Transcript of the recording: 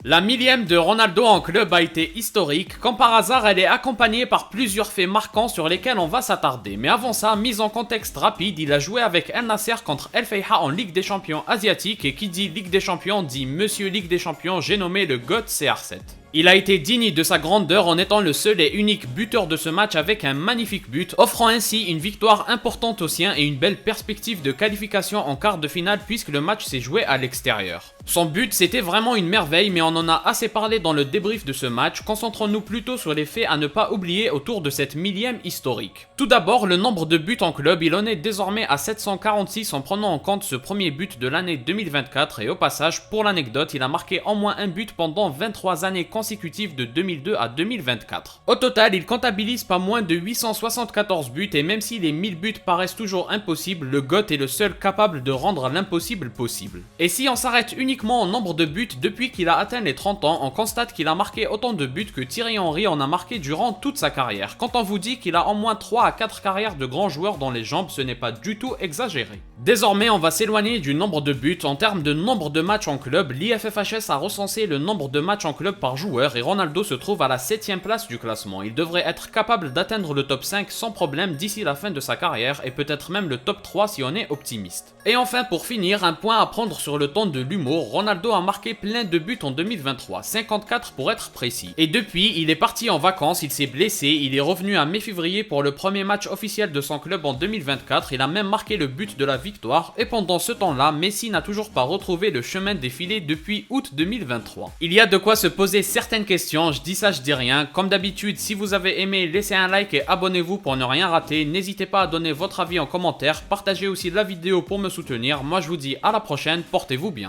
La millième de Ronaldo en club a été historique, comme par hasard elle est accompagnée par plusieurs faits marquants sur lesquels on va s'attarder. Mais avant ça, mise en contexte rapide, il a joué avec El Nasser contre El Feiha en Ligue des Champions asiatique et qui dit Ligue des Champions dit Monsieur Ligue des Champions, j'ai nommé le GOAT CR7. Il a été digne de sa grandeur en étant le seul et unique buteur de ce match avec un magnifique but, offrant ainsi une victoire importante aux siens et une belle perspective de qualification en quart de finale puisque le match s'est joué à l'extérieur. Son but c'était vraiment une merveille mais on en a assez parlé dans le débrief de ce match, concentrons-nous plutôt sur les faits à ne pas oublier autour de cette millième historique. Tout d'abord, le nombre de buts en club, il en est désormais à 746 en prenant en compte ce premier but de l'année 2024 et au passage, pour l'anecdote, il a marqué en moins un but pendant 23 années consécutives de 2002 à 2024. Au total, il comptabilise pas moins de 874 buts et même si les 1000 buts paraissent toujours impossibles, le GOAT est le seul capable de rendre l'impossible possible. Et si on s'arrête uniquement au nombre de buts depuis qu'il a atteint les 30 ans, on constate qu'il a marqué autant de buts que Thierry Henry en a marqué durant toute sa carrière. Quand on vous dit qu'il a en moins 3 à 4 carrières de grands joueurs dans les jambes, ce n'est pas du tout exagéré. Désormais, on va s'éloigner du nombre de buts. En termes de nombre de matchs en club, l'IFFHS a recensé le nombre de matchs en club par joueur et Ronaldo se trouve à la 7ème place du classement. Il devrait être capable d'atteindre le top 5 sans problème d'ici la fin de sa carrière et peut-être même le top 3 si on est optimiste. Et enfin, pour finir, un point à prendre sur le ton de l'humour, Ronaldo a marqué plein de buts en 2023, 54 pour être précis. Et depuis, il est parti en vacances, il s'est blessé, il est revenu à mi-février pour le premier match officiel de son club en 2024, il a même marqué le but de la victoire et pendant ce temps-là, Messi n'a toujours pas retrouvé le chemin défilé depuis août 2023. Il y a de quoi se poser certaines questions, je dis ça, je dis rien. Comme d'habitude, si vous avez aimé, laissez un like et abonnez-vous pour ne rien rater. N'hésitez pas à donner votre avis en commentaire, partagez aussi la vidéo pour me soutenir. Moi je vous dis à la prochaine, portez-vous bien.